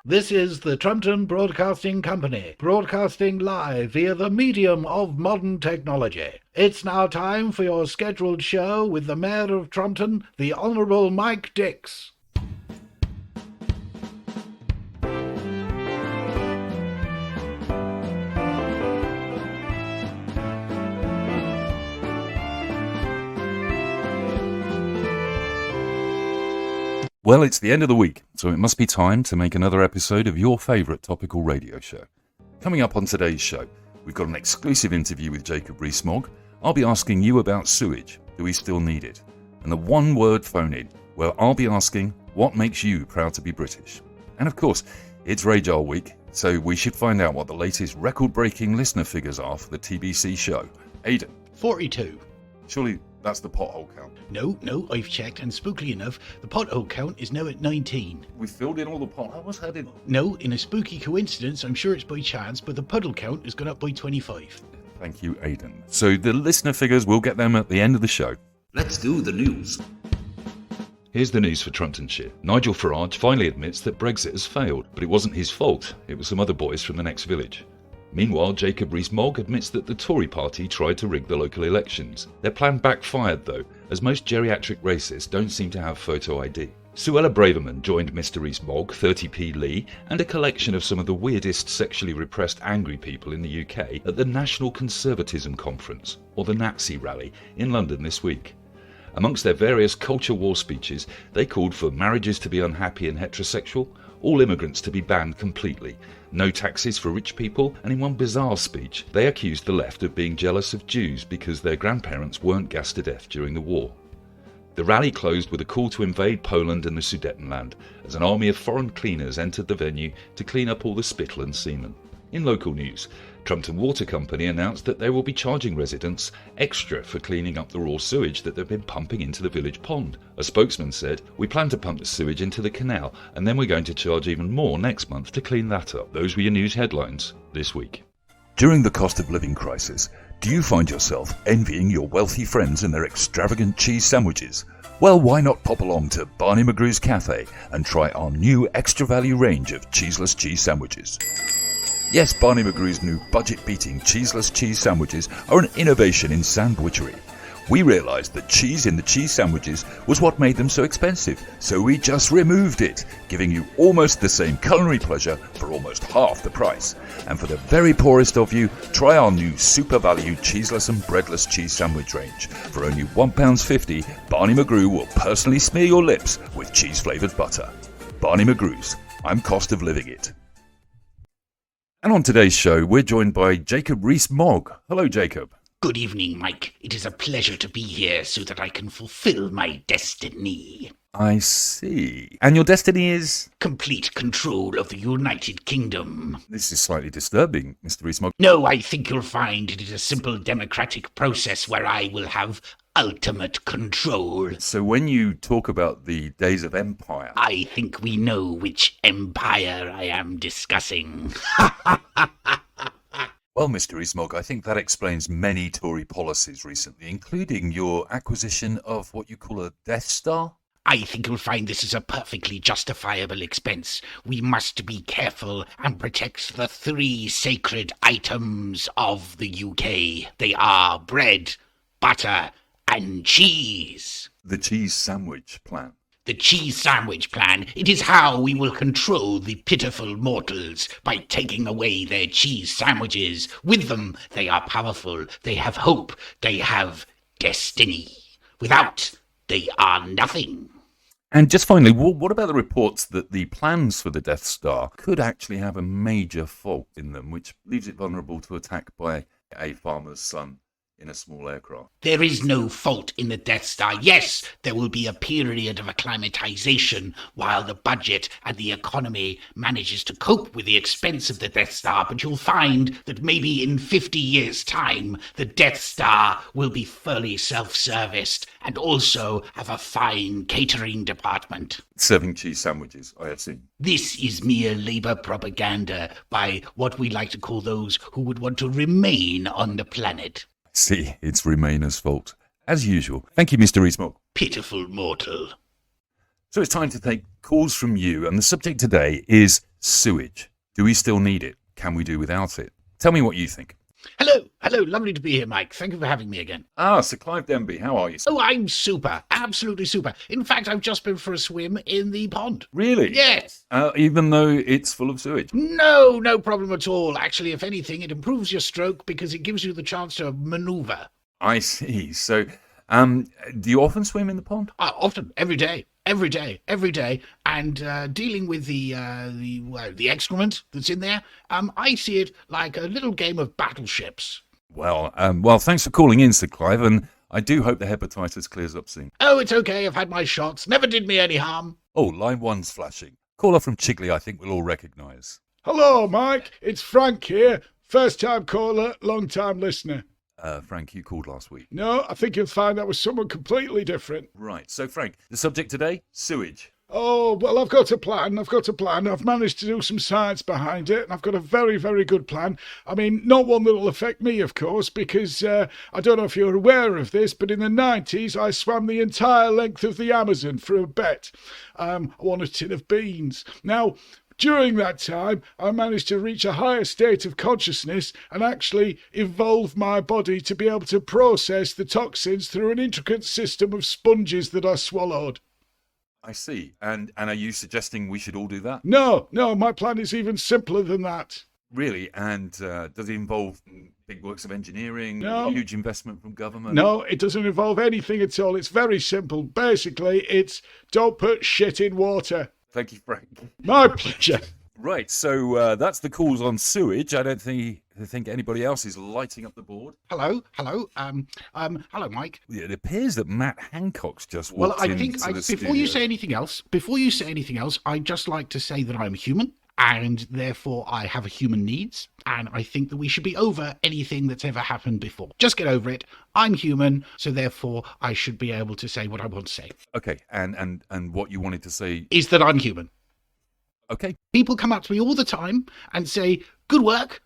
This is the Trumpton Broadcasting Company, broadcasting live via the medium of modern technology. It's now time for your scheduled show with the Mayor of Trumpton, the Honourable Mike Dix. Well, it's the end of the week, so it must be time to make another episode of your favourite topical radio show. Coming up on today's show, we've got an exclusive interview with Jacob Ree-Smogg. I'll be asking you about sewage. Do we still need it? And the one-word phone-in, where I'll be asking what makes you proud to be British. And of course, it's Rage-Jar Week, so we should find out what the latest record-breaking listener figures are for the TBC show. Aidan. 42. Surely that's the pothole count. No, I've checked, and spookily enough, the pothole count is now at 19. We filled in all the potholes, how did... No, in a spooky coincidence, I'm sure it's by chance, but the puddle count has gone up by 25. Thank you, Aidan. So the listener figures, we'll get them at the end of the show. Let's do the news. Here's the news for Trumptonshire. Nigel Farage finally admits that Brexit has failed, but it wasn't his fault. It was some other boys from the next village. Meanwhile, Jacob Rees-Mogg admits that the Tory party tried to rig the local elections. Their plan backfired though, as most geriatric racists don't seem to have photo ID. Suella Braverman joined Mr Rees-Mogg, 30p Lee, and a collection of some of the weirdest sexually repressed angry people in the UK at the National Conservatism Conference, or the NatCee Rally, in London this week. Amongst their various culture war speeches, they called for marriages to be unhappy and heterosexual, all immigrants to be banned completely, no taxes for rich people, and in one bizarre speech, they accused the left of being jealous of Jews because their grandparents weren't gassed to death during the war. The rally closed with a call to invade Poland and the Sudetenland, as an army of foreign cleaners entered the venue to clean up all the spittle and semen. In local news, Trumpton Water Company announced that they will be charging residents extra for cleaning up the raw sewage that they've been pumping into the village pond. A spokesman said, "We plan to pump the sewage into the canal, and then we're going to charge even more next month to clean that up." Those were your news headlines this week. During the cost of living crisis, do you find yourself envying your wealthy friends and their extravagant cheese sandwiches? Well, why not pop along to Barney McGrew's Cafe and try our new extra value range of cheeseless cheese sandwiches. Yes, Barney McGrew's new budget-beating cheeseless cheese sandwiches are an innovation in sandwichery. We realised that cheese in the cheese sandwiches was what made them so expensive, so we just removed it, giving you almost the same culinary pleasure for almost half the price. And for the very poorest of you, try our new super value cheeseless and breadless cheese sandwich range. For only £1.50, Barney McGrew will personally smear your lips with cheese-flavoured butter. Barney McGrew's. I'm cost of living it. And on today's show, we're joined by Jacob Rees-Mogg. Hello, Jacob. Good evening, Mike. It is a pleasure to be here so that I can fulfill my destiny. I see. And your destiny is? Complete control of the United Kingdom. This is slightly disturbing, Mr. Ree-Smogg. No, I think you'll find it is a simple democratic process where I will have ultimate control. So when you talk about the days of empire... I think we know which empire I am discussing. Well, Mr. Ree-Smogg, I think that explains many Tory policies recently, including your acquisition of what you call a Death Star. I think you'll find this is a perfectly justifiable expense. We must be careful and protect the three sacred items of the UK. They are bread, butter, and cheese. The cheese sandwich plan. The cheese sandwich plan. It is how we will control the pitiful mortals by taking away their cheese sandwiches. With them, they are powerful. They have hope. They have destiny. Without, they are nothing. And just finally, what about the reports that the plans for the Death Star could actually have a major fault in them, which leaves it vulnerable to attack by a farmer's son in a small aircraft? There is no fault in the Death Star. Yes, there will be a period of acclimatization while the budget and the economy manages to cope with the expense of the Death Star, but you'll find that maybe in 50 years' time, the Death Star will be fully self-serviced and also have a fine catering department. Serving cheese sandwiches, I assume. This is mere Labour propaganda by what we like to call those who would want to remain on the planet. See, it's Remainers' fault. As usual. Thank you, Mr. Ree-Smogg. Pitiful mortal. So it's time to take calls from you, and the subject today is Sewage. Do we still need it? Can we do without it? Tell me what you think. Hello, lovely to be here, Mike. Thank you for having me again. Sir Clive Denby, how are you, sir? Oh, I'm super, absolutely super. In fact, I've just been for a swim in the pond. Really? Yes. Even though it's full of sewage? No problem at all. Actually, if anything, it improves your stroke because it gives you the chance to maneuver. I see. So, do you often swim in the pond? Often, every day, and dealing with the excrement that's in there, I see it like a little game of battleships. Well, thanks for calling in, Sir Clive, and I do hope the hepatitis clears up soon. Oh, it's okay. I've had my shots. Never did me any harm. Oh, line 1's flashing. Caller from Chigley, I think we'll all recognise. Hello, Mike. It's Frank here. First-time caller, long-time listener. Frank, you called last week. No, I think you'll find that was someone completely different. Right. So, Frank, the subject today, sewage. Oh, well, I've got a plan. I've managed to do some science behind it, and I've got a very, very good plan. I mean, not one that will affect me, of course, because I don't know if you're aware of this, but in the 90s, I swam the entire length of the Amazon for a bet. I won a tin of beans. Now, during that time, I managed to reach a higher state of consciousness and actually evolve my body to be able to process the toxins through an intricate system of sponges that I swallowed. I see. And are you suggesting we should all do that? No, my plan is even simpler than that. Really? And does it involve big works of engineering? No. Huge investment from government? No, it doesn't involve anything at all. It's very simple. Basically, it's don't put shit in water. Thank you, Frank. My pleasure. Right, so that's the calls on sewage. I don't think anybody else is lighting up the board. Hello, Mike. It appears that Matt Hancock's just walked into the studio. Before you say anything else, I'd just like to say that I'm human, and therefore I have human needs, and I think that we should be over anything that's ever happened before. Just get over it. I'm human, so therefore I should be able to say what I want to say. Okay, and what you wanted to say is that I'm human. Okay. People come up to me all the time and say, good work,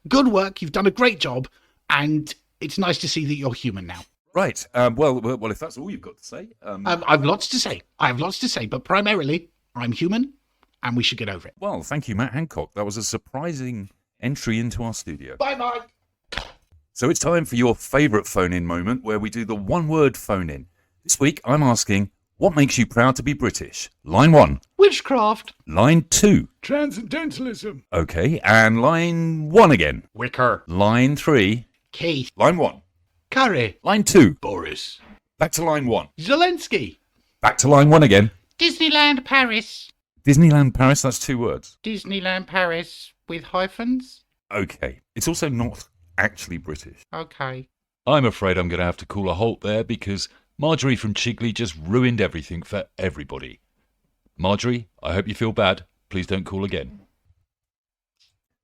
you've done a great job, and it's nice to see that you're human now. Right. Well, if that's all you've got to say. I've lots to say. But primarily, I'm human, and we should get over it. Well, thank you, Matt Hancock. That was a surprising entry into our studio. Bye, Mike. So it's time for your favourite phone-in moment, where we do the one-word phone-in. This week, I'm asking, what makes you proud to be British? Line 1. Witchcraft. Line 2. Transcendentalism. Okay, and line 1 again. Wicker. Line 3. Keith. Line 1. Curry. Line 2. Boris. Back to line 1. Zelensky. Back to line 1 again. Disneyland Paris. Disneyland Paris, that's 2 words. Disneyland Paris with hyphens. Okay, it's also not actually British. Okay. I'm afraid I'm going to have to call a halt there because Marjorie from Chigley just ruined everything for everybody. Marjorie, I hope you feel bad. Please don't call again.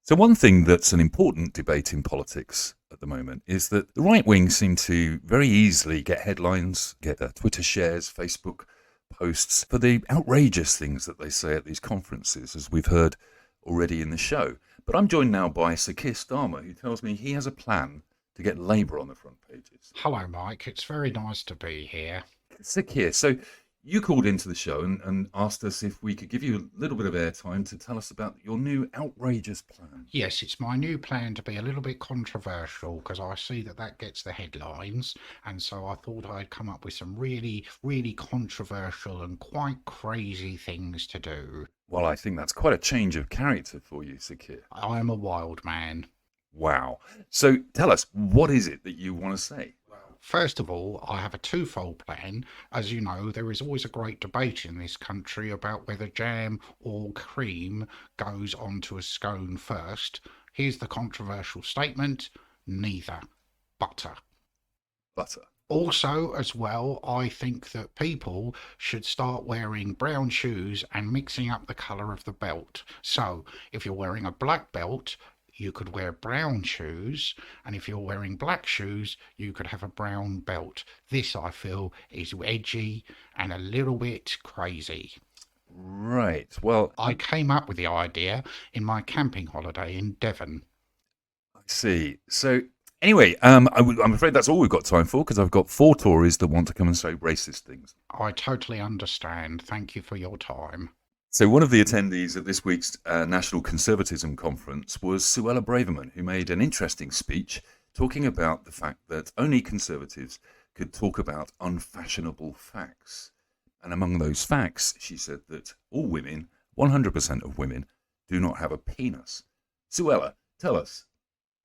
So one thing that's an important debate in politics at the moment is that the right wing seem to very easily get headlines, get Twitter shares, Facebook posts for the outrageous things that they say at these conferences, as we've heard already in the show. But I'm joined now by Sir Keir Starmer, who tells me he has a plan to get Labour on the front pages. Hello, Mike. It's very nice to be here. Sir Keir, so you called into the show and asked us if we could give you a little bit of airtime to tell us about your new outrageous plan. Yes, it's my new plan to be a little bit controversial because I see that gets the headlines. And so I thought I'd come up with some really, really controversial and quite crazy things to do. Well, I think that's quite a change of character for you, Sir Keir. I am a wild man. Wow. So tell us, what is it that you want to say? First of all, I have a twofold plan. As you know, there is always a great debate in this country about whether jam or cream goes onto a scone first. Here's the controversial statement: neither. Butter. Butter. Also, as well, I think that people should start wearing brown shoes and mixing up the colour of the belt. So, if you're wearing a black belt, you could wear brown shoes, and if you're wearing black shoes, you could have a brown belt. This, I feel, is edgy and a little bit crazy. Right, well, I came up with the idea in my camping holiday in Devon. I see. So, anyway, I'm afraid that's all we've got time for, because I've got 4 Tories that want to come and say racist things. I totally understand. Thank you for your time. So one of the attendees at this week's National Conservatism Conference was Suella Braverman, who made an interesting speech talking about the fact that only Conservatives could talk about unfashionable facts. And among those facts, she said that all women, 100% of women, do not have a penis. Suella, tell us,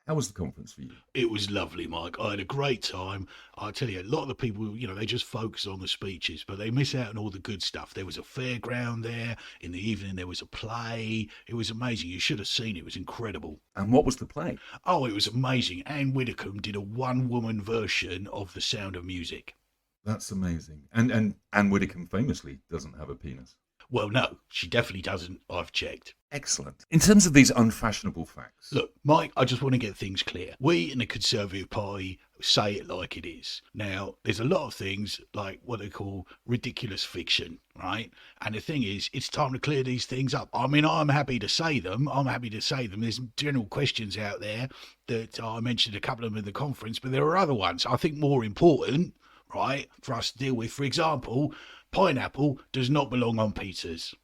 how was the conference for you? It was lovely, Mike. I had a great time. I tell you, a lot of the people, they just focus on the speeches, but they miss out on all the good stuff. There was a fairground there. In the evening, there was a play. It was amazing. You should have seen it. It was incredible. And what was the play? Oh, it was amazing. Anne Widdecombe did a one-woman version of The Sound of Music. That's amazing. And Anne Widdecombe famously doesn't have a penis. Well, no, she definitely doesn't. I've checked. Excellent. In terms of these unfashionable facts. Look, Mike, I just want to get things clear. We in the Conservative Party say it like it is. Now, there's a lot of things like what they call ridiculous fiction, right? And the thing is, it's time to clear these things up. I mean, I'm happy to say them. There's general questions out there that I mentioned a couple of them in the conference, but there are other ones I think more important, right, for us to deal with. For example, pineapple does not belong on pizzas.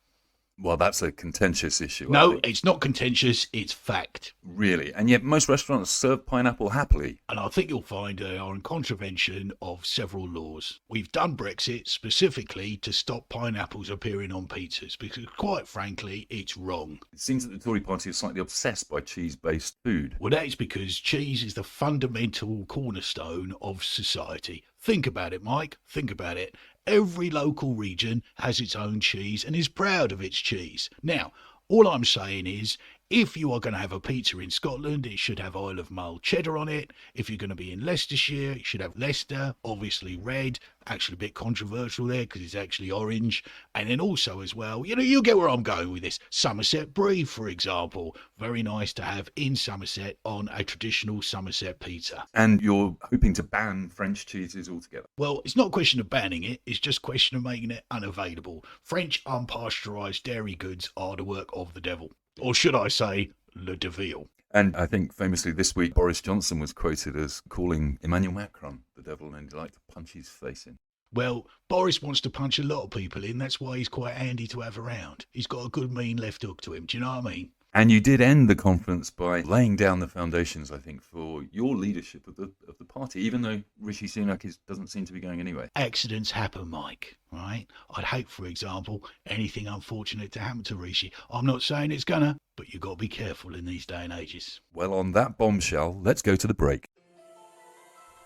Well, that's a contentious issue. No, it's not contentious, it's fact. Really? And yet most restaurants serve pineapple happily. And I think you'll find they are in contravention of several laws. We've done Brexit specifically to stop pineapples appearing on pizzas because, quite frankly, it's wrong. It seems that the Tory party is slightly obsessed by cheese-based food. Well, that is because cheese is the fundamental cornerstone of society. Think about it, Mike. Think about it. Every local region has its own cheese and is proud of its cheese. Now, all I'm saying is, if you are going to have a pizza in Scotland, it should have Isle of Mull cheddar on it. If you're going to be in Leicestershire, it should have Leicester, obviously red. Actually a bit controversial there because it's actually orange. And then also as well, you get where I'm going with this. Somerset Brie, for example. Very nice to have in Somerset on a traditional Somerset pizza. And you're hoping to ban French cheeses altogether? Well, it's not a question of banning it. It's just a question of making it unavailable. French unpasteurised dairy goods are the work of the devil. Or should I say, le devil. And I think famously this week, Boris Johnson was quoted as calling Emmanuel Macron the devil and he'd like to punch his face in. Well, Boris wants to punch a lot of people in. That's why he's quite handy to have around. He's got a good mean left hook to him. Do you know what I mean? And you did end the conference by laying down the foundations, I think, for your leadership of the party, even though Rishi Sunak doesn't seem to be going anywhere. Accidents happen, Mike, right? I'd hate, for example, anything unfortunate to happen to Rishi. I'm not saying it's gonna, but you've got to be careful in these day and ages. Well, on that bombshell, let's go to the break.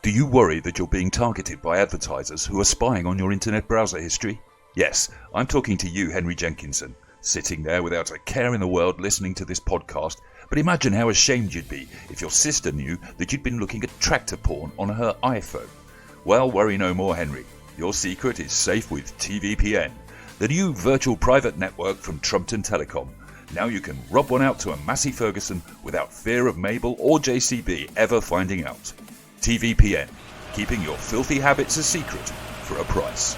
Do you worry that you're being targeted by advertisers who are spying on your internet browser history? Yes, I'm talking to you, Henry Jenkinson. Sitting there without a care in the world listening to this podcast, but imagine how ashamed you'd be if your sister knew that you'd been looking at tractor porn on her iPhone. Well, worry no more, Henry. Your secret is safe with TVPN, the new virtual private network from Trumpton Telecom. Now you can rob one out to a Massey Ferguson without fear of Mabel or JCB ever finding out. TVPN, keeping your filthy habits a secret for a price.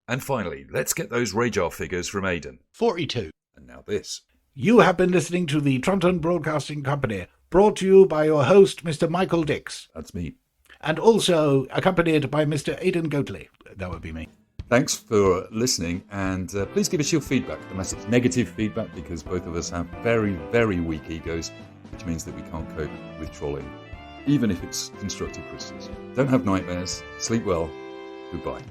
And finally, let's get those radar figures from Aidan. 42. And now this. You have been listening to the Trumpton Broadcasting Company, brought to you by your host, Mr. Michael Dix. That's me. And also accompanied by Mr. Aidan Goatley. That would be me. Thanks for listening, and please give us your feedback, unless it's negative feedback, because both of us have very, very weak egos, which means that we can't cope with trolling, even if it's constructive criticism. Don't have nightmares. Sleep well. Goodbye.